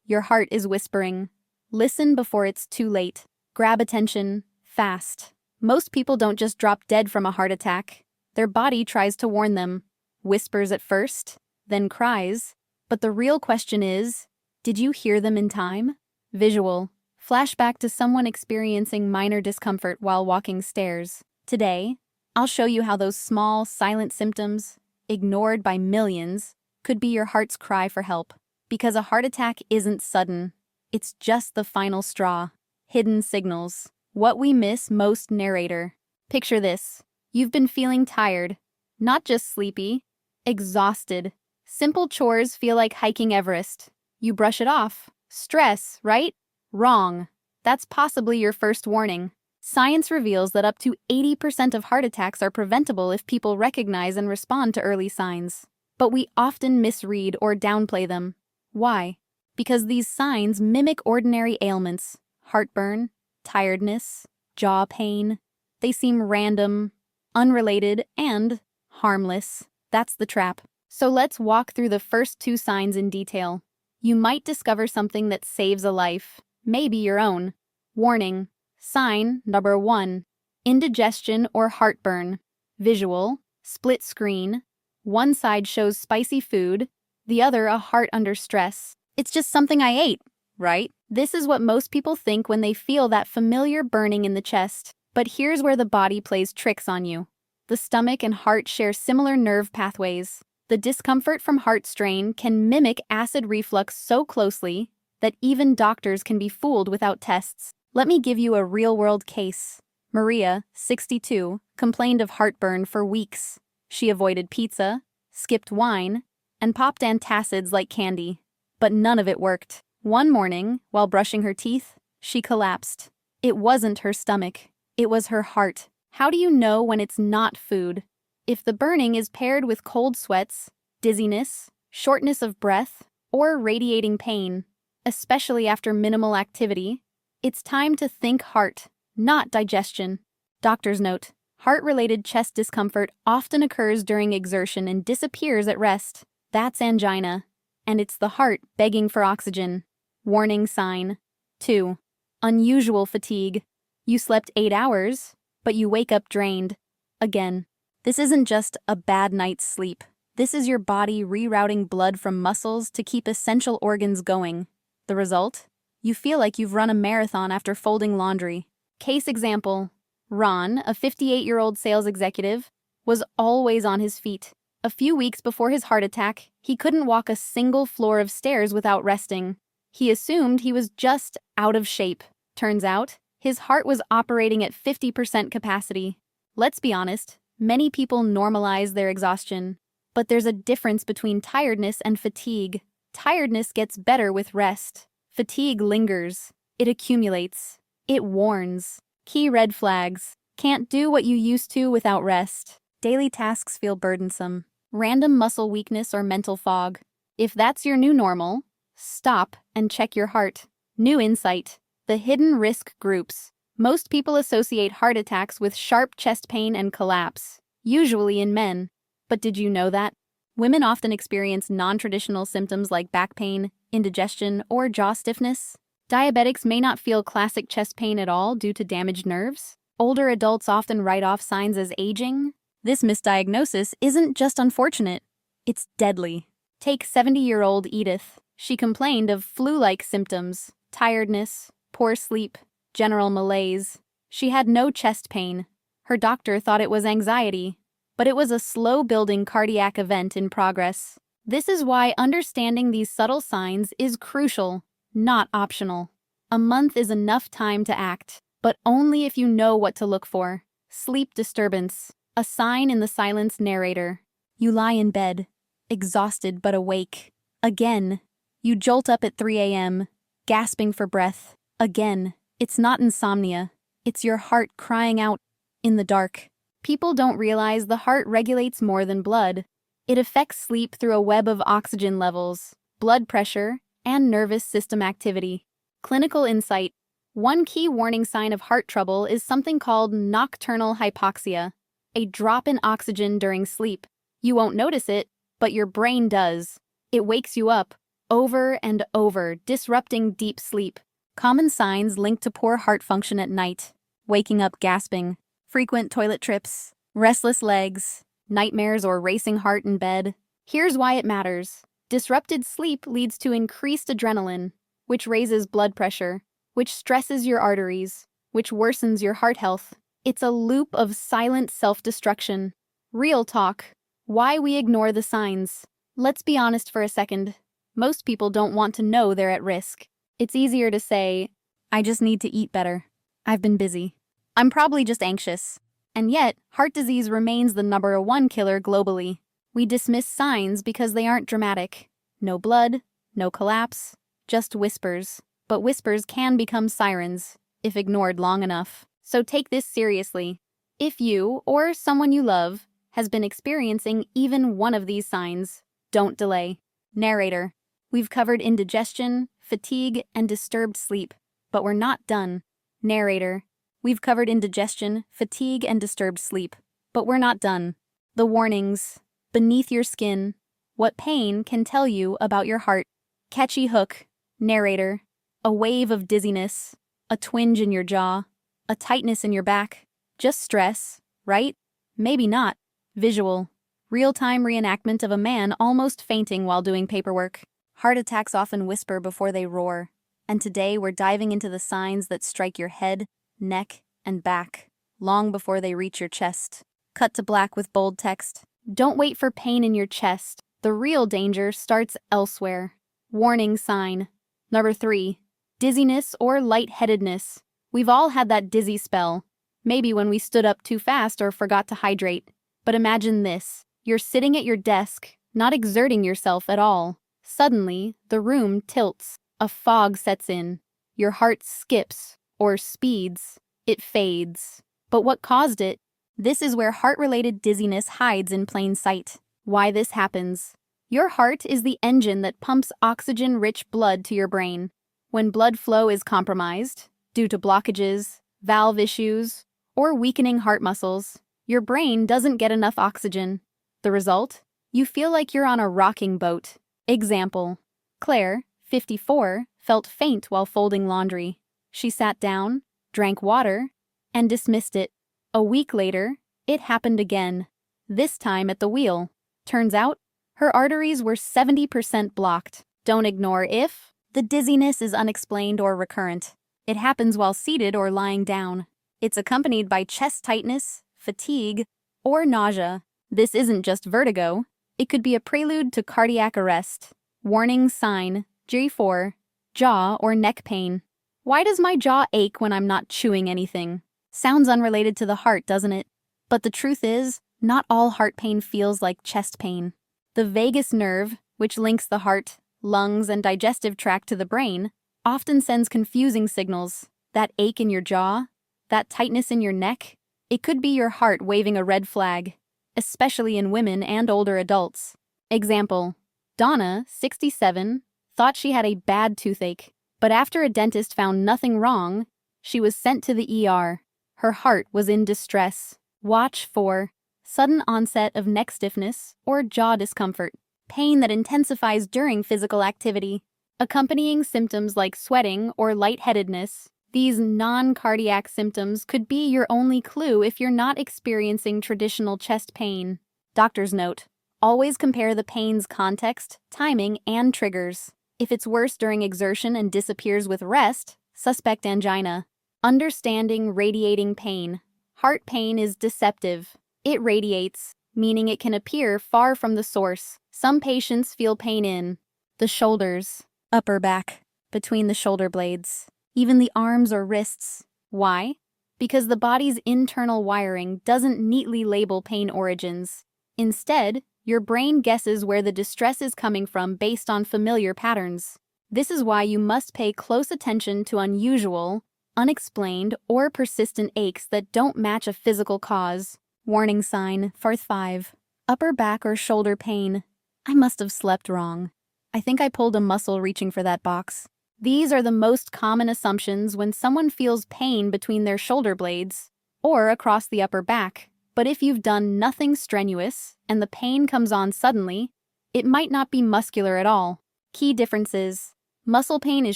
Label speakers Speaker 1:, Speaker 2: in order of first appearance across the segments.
Speaker 1: Your heart is whispering. Listen before it's too late. Grab attention, fast. Most people don't just drop dead from a heart attack. Their body tries to warn them. Whispers at first, then cries. But the real question is, did you hear them in time? Visual. Flashback to someone experiencing minor discomfort while walking stairs. Today, I'll show you how those small, silent symptoms, ignored by millions, could be your heart's cry for help. Because a heart attack isn't sudden. It's just the final straw. Hidden signals. What we miss most. Narrator. Picture this. You've been feeling tired. Not just sleepy. Exhausted. Simple chores feel like hiking Everest. You brush it off. Stress, right? Wrong. That's possibly your first warning. Science reveals that up to 80% of heart attacks are preventable if people recognize and respond to early signs. But we often misread or downplay them. Why? Because these signs mimic ordinary ailments. Heartburn, tiredness, jaw pain. They seem random, unrelated, and harmless. That's the trap. So let's walk through the first two signs in detail. You might discover something that saves a life, maybe your own. Warning. Sign number 1. Indigestion or heartburn. Visual, split screen. One side shows spicy food, the other a heart under stress. It's just something I ate, right? This is what most people think when they feel that familiar burning in the chest. But here's where the body plays tricks on you. The stomach and heart share similar nerve pathways. The discomfort from heart strain can mimic acid reflux so closely that even doctors can be fooled without tests. Let me give you a real-world case. Maria, 62, complained of heartburn for weeks. She avoided pizza, skipped wine, and popped antacids like candy. But none of it worked. One morning, while brushing her teeth, she collapsed. It wasn't her stomach. It was her heart. How do you know when it's not food? If the burning is paired with cold sweats, dizziness, shortness of breath, or radiating pain, especially after minimal activity, it's time to think heart, not digestion. Doctor's note: heart-related chest discomfort often occurs during exertion and disappears at rest. That's angina, and it's the heart begging for oxygen. Warning sign. 2. Unusual fatigue. You slept 8 hours, but you wake up drained. Again. This isn't just a bad night's sleep. This is your body rerouting blood from muscles to keep essential organs going. The result? You feel like you've run a marathon after folding laundry. Case example. Ron, a 58-year-old sales executive, was always on his feet. A few weeks before his heart attack, he couldn't walk a single floor of stairs without resting. He assumed he was just out of shape. Turns out, his heart was operating at 50% capacity. Let's be honest, many people normalize their exhaustion. But there's a difference between tiredness and fatigue. Tiredness gets better with rest. Fatigue lingers. It accumulates. It warns. Key red flags. Can't do what you used to without rest. Daily tasks feel burdensome. Random muscle weakness or mental fog. If that's your new normal, stop and check your heart. New insight. The hidden risk groups. Most people associate heart attacks with sharp chest pain and collapse, usually in men. But did you know that? Women often experience non-traditional symptoms like back pain, indigestion, or jaw stiffness. Diabetics may not feel classic chest pain at all due to damaged nerves. Older adults often write off signs as aging. This misdiagnosis isn't just unfortunate, it's deadly. Take 70-year-old Edith. She complained of flu-like symptoms, tiredness, poor sleep, general malaise. She had no chest pain. Her doctor thought it was anxiety, but it was a slow-building cardiac event in progress. This is why understanding these subtle signs is crucial, not optional. A month is enough time to act, but only if you know what to look for. Sleep disturbance, a sign in the silence. Narrator. You lie in bed, exhausted but awake. Again. You jolt up at 3 a.m., gasping for breath. Again. It's not insomnia. It's your heart crying out in the dark. People don't realize the heart regulates more than blood. It affects sleep through a web of oxygen levels, blood pressure, and nervous system activity. Clinical insight. One key warning sign of heart trouble is something called nocturnal hypoxia, a drop in oxygen during sleep. You won't notice it, but your brain does. It wakes you up, over and over, disrupting deep sleep. Common signs linked to poor heart function at night: waking up gasping, frequent toilet trips, restless legs, nightmares or racing heart in bed. Here's why it matters. Disrupted sleep leads to increased adrenaline, which raises blood pressure, which stresses your arteries, which worsens your heart health. It's a loop of silent self-destruction. Real talk. Why we ignore the signs. Let's be honest for a second. Most people don't want to know they're at risk. It's easier to say, I just need to eat better. I've been busy. I'm probably just anxious. And yet, heart disease remains the #1 killer globally. We dismiss signs because they aren't dramatic. No blood, no collapse, just whispers. But whispers can become sirens if ignored long enough. So take this seriously. If you, or someone you love, has been experiencing even one of these signs, don't delay. Narrator. We've covered indigestion, fatigue, and disturbed sleep, but we're not done. Narrator. We've covered indigestion, fatigue, and disturbed sleep, but we're not done. The warnings. Beneath your skin. What pain can tell you about your heart. Catchy hook. Narrator. A wave of dizziness, a twinge in your jaw, a tightness in your back. Just stress, right? Maybe not. Visual. Real-time reenactment of a man almost fainting while doing paperwork. Heart attacks often whisper before they roar, and today we're diving into the signs that strike your head, neck, and back, long before they reach your chest. Cut to black with bold text. Don't wait for pain in your chest. The real danger starts elsewhere. Warning sign. Number 3. Dizziness or lightheadedness. We've all had that dizzy spell. Maybe when we stood up too fast or forgot to hydrate. But imagine this. You're sitting at your desk, not exerting yourself at all. Suddenly, the room tilts. A fog sets in. Your heart skips, or speeds. It fades. But what caused it? This is where heart-related dizziness hides in plain sight. Why this happens. Your heart is the engine that pumps oxygen-rich blood to your brain. When blood flow is compromised, due to blockages, valve issues, or weakening heart muscles, your brain doesn't get enough oxygen. The result? You feel like you're on a rocking boat. Example. Claire, 54, felt faint while folding laundry. She sat down, drank water, and dismissed it. A week later, it happened again. This time at the wheel. Turns out, her arteries were 70% blocked. Don't ignore if the dizziness is unexplained or recurrent. It happens while seated or lying down. It's accompanied by chest tightness, fatigue, or nausea. This isn't just vertigo. It could be a prelude to cardiac arrest. Warning sign, G4, jaw or neck pain. Why does my jaw ache when I'm not chewing anything? Sounds unrelated to the heart, doesn't it? But the truth is, not all heart pain feels like chest pain. The vagus nerve, which links the heart, lungs, and digestive tract to the brain, often sends confusing signals. That ache in your jaw, that tightness in your neck, it could be your heart waving a red flag, especially in women and older adults. Example. Donna, 67, thought she had a bad toothache, but after a dentist found nothing wrong, she was sent to the ER. Her heart was in distress. Watch for sudden onset of neck stiffness or jaw discomfort, pain that intensifies during physical activity, accompanying symptoms like sweating or lightheadedness. These non-cardiac symptoms could be your only clue if you're not experiencing traditional chest pain. Doctor's note: always compare the pain's context, timing, and triggers. If it's worse during exertion and disappears with rest, suspect angina. Understanding radiating pain. Heart pain is deceptive. It radiates, meaning it can appear far from the source. Some patients feel pain in the shoulders, upper back, between the shoulder blades, even the arms or wrists. Why? Because the body's internal wiring doesn't neatly label pain origins. Instead, your brain guesses where the distress is coming from based on familiar patterns. This is why you must pay close attention to unusual, unexplained, or persistent aches that don't match a physical cause. Warning sign, Farth 5. Upper back or shoulder pain. I must have slept wrong. I think I pulled a muscle reaching for that box. These are the most common assumptions when someone feels pain between their shoulder blades or across the upper back. But if you've done nothing strenuous and the pain comes on suddenly, it might not be muscular at all. Key differences. Muscle pain is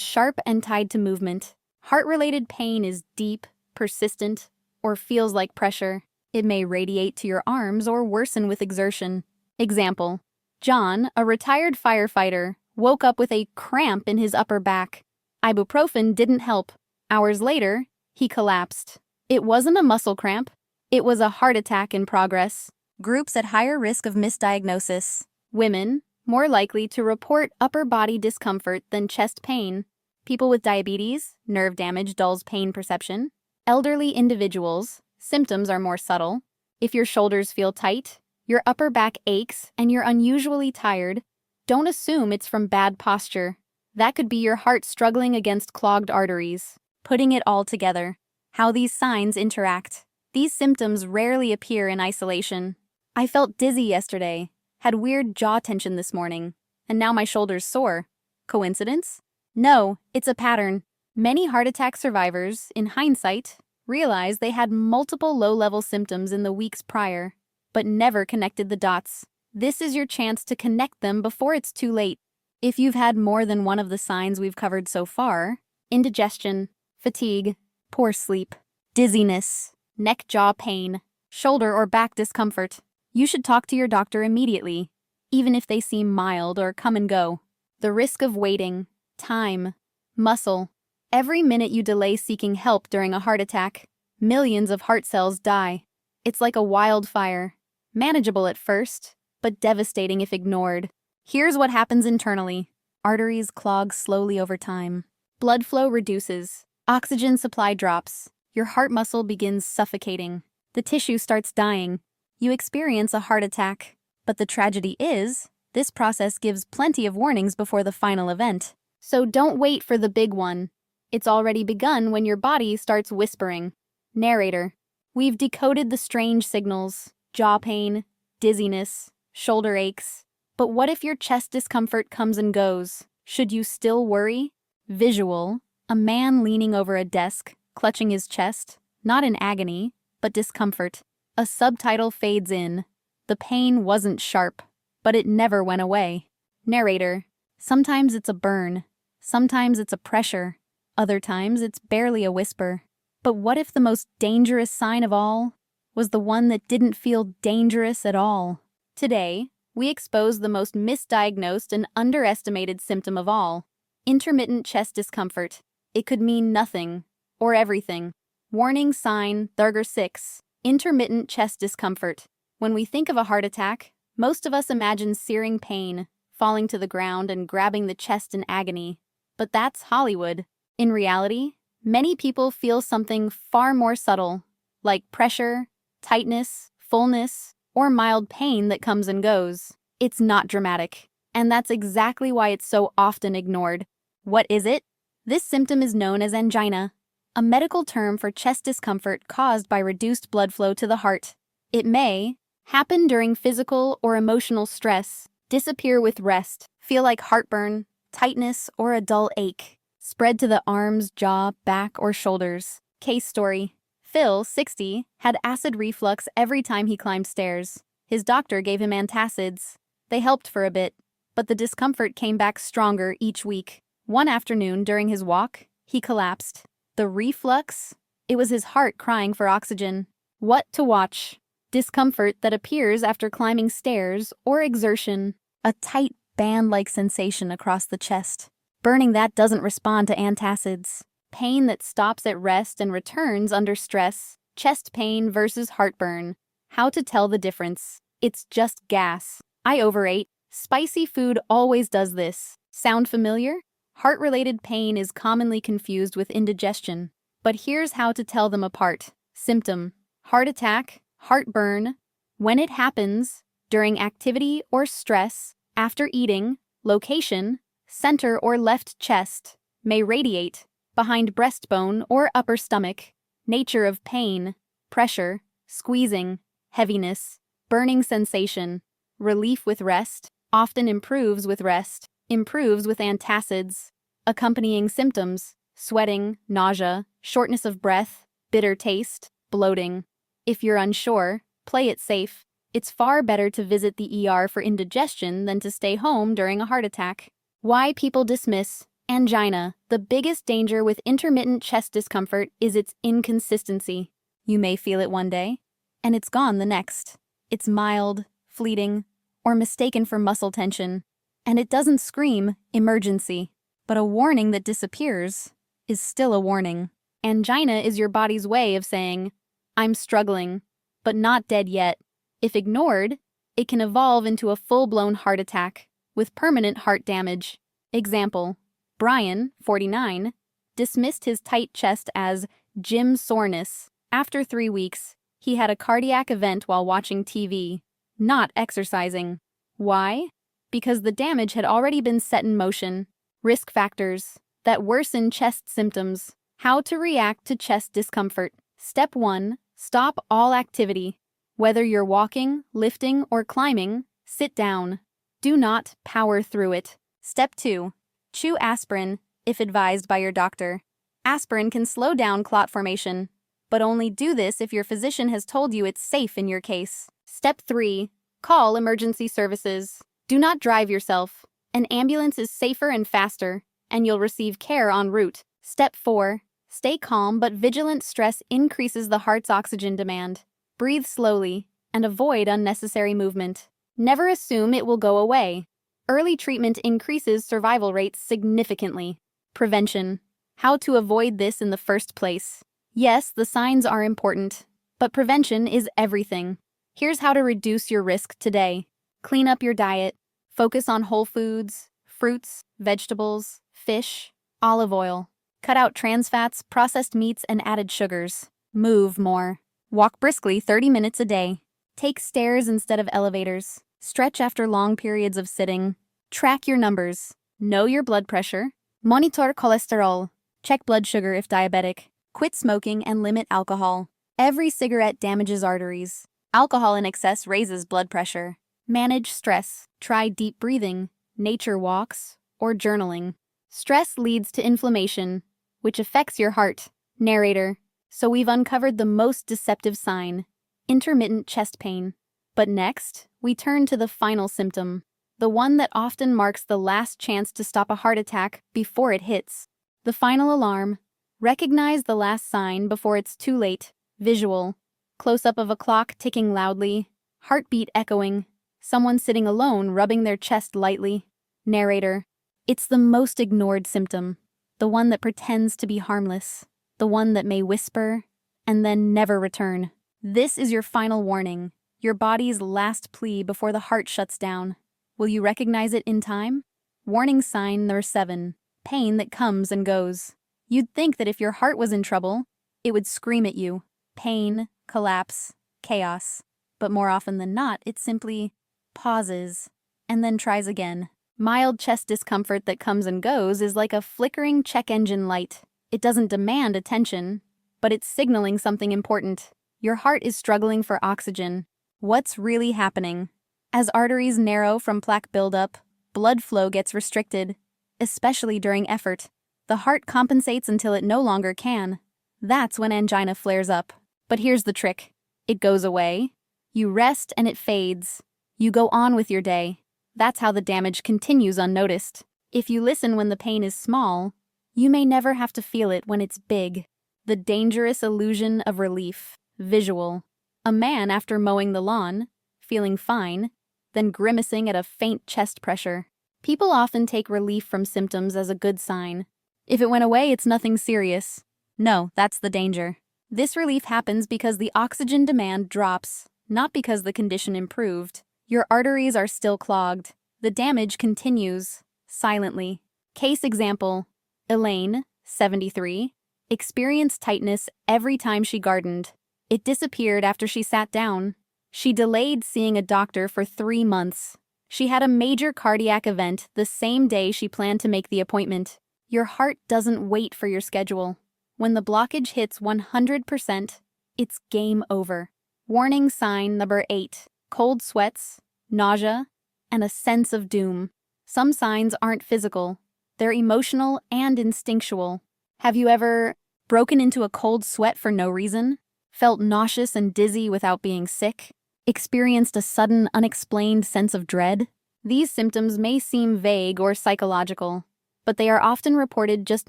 Speaker 1: sharp and tied to movement. Heart-related pain is deep, persistent, or feels like pressure. It may radiate to your arms or worsen with exertion. Example: John, a retired firefighter, woke up with a cramp in his upper back. Ibuprofen didn't help. Hours later, he collapsed. It wasn't a muscle cramp. It was a heart attack in progress. Groups at higher risk of misdiagnosis. Women, more likely to report upper body discomfort than chest pain. People with diabetes, nerve damage dulls pain perception. Elderly individuals, symptoms are more subtle. If your shoulders feel tight, your upper back aches, and you're unusually tired, don't assume it's from bad posture. That could be your heart struggling against clogged arteries. Putting it all together. How these signs interact. These symptoms rarely appear in isolation. I felt dizzy yesterday, had weird jaw tension this morning, and now my shoulder's sore. Coincidence? No, it's a pattern. Many heart attack survivors, in hindsight, realize they had multiple low-level symptoms in the weeks prior, but never connected the dots. This is your chance to connect them before it's too late. If you've had more than one of the signs we've covered so far, indigestion, fatigue, poor sleep, dizziness, neck-jaw pain, shoulder or back discomfort, you should talk to your doctor immediately, even if they seem mild or come and go. The risk of waiting, time, muscle. Every minute you delay seeking help during a heart attack, millions of heart cells die. It's like a wildfire, manageable at first, but devastating if ignored. Here's what happens internally. Arteries clog slowly over time. Blood flow reduces. Oxygen supply drops. Your heart muscle begins suffocating. The tissue starts dying. You experience a heart attack. But the tragedy is, this process gives plenty of warnings before the final event. So don't wait for the big one. It's already begun when your body starts whispering. Narrator: we've decoded the strange signals, jaw pain, dizziness, shoulder aches. But what if your chest discomfort comes and goes? Should you still worry? Visual: a man leaning over a desk, clutching his chest, not in agony, but discomfort. A subtitle fades in. The pain wasn't sharp, but it never went away. Narrator: sometimes it's a burn, sometimes it's a pressure, other times it's barely a whisper. But what if the most dangerous sign of all was the one that didn't feel dangerous at all? Today, we expose the most misdiagnosed and underestimated symptom of all: intermittent chest discomfort. It could mean nothing, or everything. Warning sign Thurger 6. Intermittent chest discomfort. When we think of a heart attack, most of us imagine searing pain, falling to the ground and grabbing the chest in agony. But that's Hollywood. In reality, many people feel something far more subtle, like pressure, tightness, fullness, or mild pain that comes and goes. It's not dramatic, and that's exactly why it's so often ignored. What is it? This symptom is known as angina, a medical term for chest discomfort caused by reduced blood flow to the heart. It may happen during physical or emotional stress, disappear with rest, feel like heartburn, tightness, or a dull ache, spread to the arms, jaw, back, or shoulders. Case story: Phil, 60, had acid reflux every time he climbed stairs. His doctor gave him antacids. They helped for a bit, but the discomfort came back stronger each week. One afternoon during his walk, he collapsed. The reflux? It was his heart crying for oxygen. What to watch? Discomfort that appears after climbing stairs or exertion. A tight band-like sensation across the chest. Burning that doesn't respond to antacids. Pain that stops at rest and returns under stress. Chest pain versus heartburn. How to tell the difference. It's just gas. I overate. Spicy food always does this. Sound familiar? Heart-related pain is commonly confused with indigestion. But here's how to tell them apart. Symptom: heart attack, heartburn. When it happens: during activity or stress, after eating. Location: center or left chest. May radiate: behind breastbone or upper stomach. Nature of pain: pressure, squeezing, heaviness, burning sensation. Relief with rest: often improves with rest, improves with antacids. Accompanying symptoms: sweating, nausea, shortness of breath, bitter taste, bloating. If you're unsure, play it safe. It's far better to visit the ER for indigestion than to stay home during a heart attack. Why people dismiss angina. The biggest danger with intermittent chest discomfort is its inconsistency. You may feel it one day, and it's gone the next. It's mild, fleeting, or mistaken for muscle tension. And it doesn't scream emergency. But a warning that disappears is still a warning. Angina is your body's way of saying, I'm struggling, but not dead yet. If ignored, it can evolve into a full-blown heart attack with permanent heart damage. Example: Brian, 49, dismissed his tight chest as gym soreness. After 3 weeks, he had a cardiac event while watching TV, not exercising. Why? Because the damage had already been set in motion. Risk factors that worsen chest symptoms. How to react to chest discomfort. Step 1. Stop all activity. Whether you're walking, lifting, or climbing, sit down. Do not power through it. Step 2. Chew aspirin, if advised by your doctor. Aspirin can slow down clot formation, but only do this if your physician has told you it's safe in your case. Step 3. Call emergency services. Do not drive yourself. An ambulance is safer and faster, and you'll receive care en route. Step 4. Stay calm, but vigilant. Stress increases the heart's oxygen demand. Breathe slowly, and avoid unnecessary movement. Never assume it will go away. Early treatment increases survival rates significantly. Prevention. How to avoid this in the first place. Yes, the signs are important, but prevention is everything. Here's how to reduce your risk today. Clean up your diet. Focus on whole foods, fruits, vegetables, fish, olive oil. Cut out trans fats, processed meats, and added sugars. Move more. Walk briskly 30 minutes a day. Take stairs instead of elevators. Stretch after long periods of sitting. Track your numbers. Know your blood pressure. Monitor cholesterol. Check blood sugar if diabetic. Quit smoking and limit alcohol. Every cigarette damages arteries. Alcohol in excess raises blood pressure. Manage stress. Try deep breathing, nature walks, or journaling. Stress leads to inflammation, which affects your heart. Narrator. So we've uncovered the most deceptive sign: intermittent chest pain. But next, we turn to the final symptom, the one that often marks the last chance to stop a heart attack before it hits. The final alarm. Recognize the last sign before it's too late. Visual. Close-up of a clock ticking loudly, heartbeat echoing, someone sitting alone rubbing their chest lightly. Narrator. It's the most ignored symptom, the one that pretends to be harmless, the one that may whisper and then never return. This is your final warning, your body's last plea before the heart shuts down. Will you recognize it in time? Warning sign number 7. Pain that comes and goes. You'd think that if your heart was in trouble, it would scream at you. Pain, collapse, chaos. But more often than not, it simply pauses and then tries again. Mild chest discomfort that comes and goes is like a flickering check engine light. It doesn't demand attention, but it's signaling something important. Your heart is struggling for oxygen. What's really happening? As arteries narrow from plaque buildup, blood flow gets restricted, especially during effort. The heart compensates until it no longer can. That's when angina flares up. But here's the trick. It goes away. You rest and it fades. You go on with your day. That's how the damage continues unnoticed. If you listen when the pain is small, you may never have to feel it when it's big. The dangerous illusion of relief. Visual. A man after mowing the lawn, feeling fine, then grimacing at a faint chest pressure. People often take relief from symptoms as a good sign. If it went away, it's nothing serious. No, that's the danger. This relief happens because the oxygen demand drops, not because the condition improved. Your arteries are still clogged. The damage continues, silently. Case example: Elaine, 73, experienced tightness every time she gardened. It disappeared after she sat down. She delayed seeing a doctor for 3 months. She had a major cardiac event the same day she planned to make the appointment. Your heart doesn't wait for your schedule. When the blockage hits 100%, it's game over. Warning sign number 8. Cold sweats, nausea, and a sense of doom. Some signs aren't physical. They're emotional and instinctual. Have you ever broken into a cold sweat for no reason? Felt nauseous and dizzy without being sick? Experienced a sudden, unexplained sense of dread? These symptoms may seem vague or psychological, but they are often reported just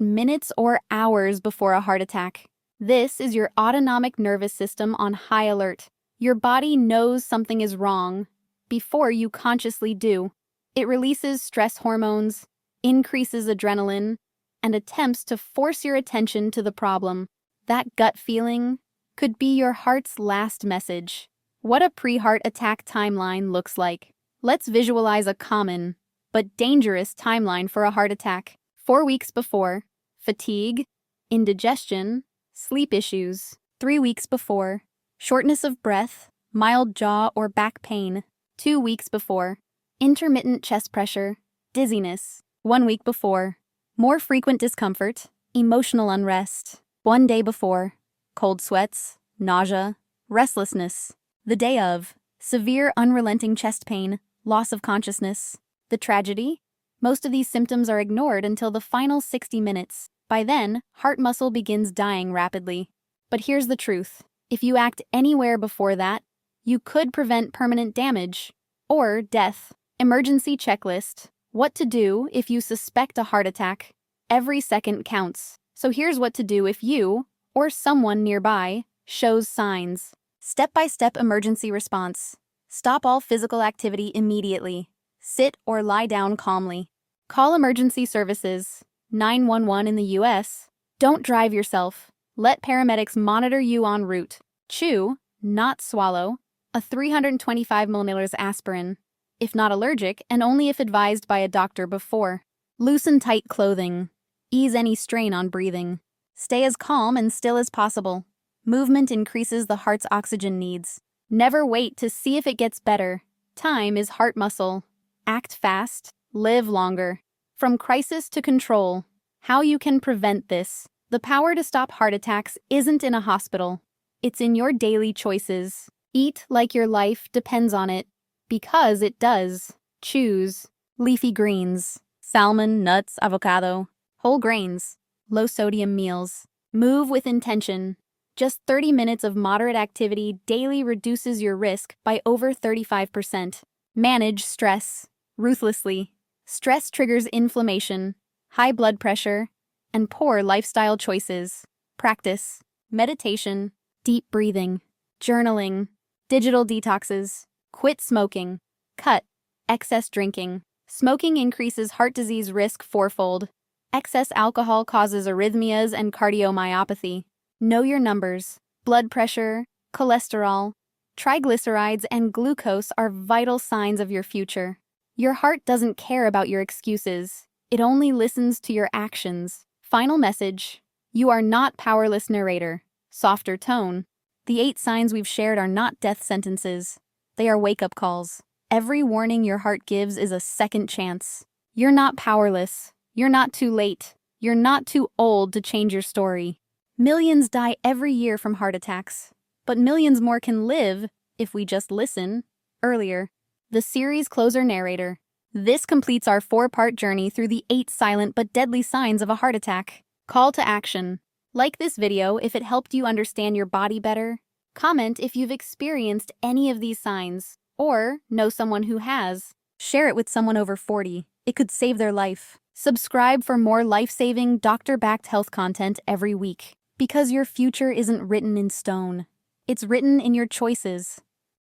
Speaker 1: minutes or hours before a heart attack. This is your autonomic nervous system on high alert. Your body knows something is wrong before you consciously do. It releases stress hormones, increases adrenaline, and attempts to force your attention to the problem. That gut feeling could be your heart's last message. What a pre-heart attack timeline looks like. Let's visualize a common but dangerous timeline for a heart attack. 4 weeks before, fatigue, indigestion, sleep issues. 3 weeks before, shortness of breath, mild jaw or back pain. 2 weeks before, intermittent chest pressure, dizziness. 1 week before, more frequent discomfort, emotional unrest. 1 day before, cold sweats, nausea, restlessness. The day of, severe unrelenting chest pain, loss of consciousness. The tragedy? Most of these symptoms are ignored until the final 60 minutes. By then, heart muscle begins dying rapidly. But here's the truth. If you act anywhere before that, you could prevent permanent damage or death. Emergency checklist. What to do if you suspect a heart attack. Every second counts. So here's what to do if you, or someone nearby, shows signs. Step-by-step emergency response. Stop all physical activity immediately. Sit or lie down calmly. Call emergency services. 911 in the US. Don't drive yourself. Let paramedics monitor you en route. Chew, not swallow, a 325 milliliters aspirin, if not allergic and only if advised by a doctor before. Loosen tight clothing. Ease any strain on breathing. Stay as calm and still as possible. Movement increases the heart's oxygen needs. Never wait to see if it gets better. Time is heart muscle. Act fast, live longer. From crisis to control. How you can prevent this. The power to stop heart attacks isn't in a hospital. It's in your daily choices. Eat like your life depends on it. Because it does. Choose leafy greens, salmon, nuts, avocado, whole grains, low-sodium meals. Move with intention. Just 30 minutes of moderate activity daily reduces your risk by over 35%. Manage stress ruthlessly. Stress triggers inflammation, high blood pressure, and poor lifestyle choices. Practice meditation, deep breathing, journaling, digital detoxes. Quit smoking. Cut excess drinking. Smoking increases heart disease risk fourfold. Excess alcohol causes arrhythmias and cardiomyopathy. Know your numbers. Blood pressure, cholesterol, triglycerides, and glucose are vital signs of your future. Your heart doesn't care about your excuses. It only listens to your actions. Final message. You are not powerless narrator. Softer tone. The 8 signs we've shared are not death sentences. They are wake-up calls. Every warning your heart gives is a second chance. You're not powerless. You're not too late. You're not too old to change your story. Millions die every year from heart attacks, but millions more can live if we just listen earlier. The series closer narrator. This completes our 4-part journey through the 8 silent but deadly signs of a heart attack. Call to action. Like this video if it helped you understand your body better. Comment if you've experienced any of these signs, or know someone who has. Share it with someone over 40. It could save their life. Subscribe for more life-saving, doctor-backed health content every week. Because your future isn't written in stone. It's written in your choices.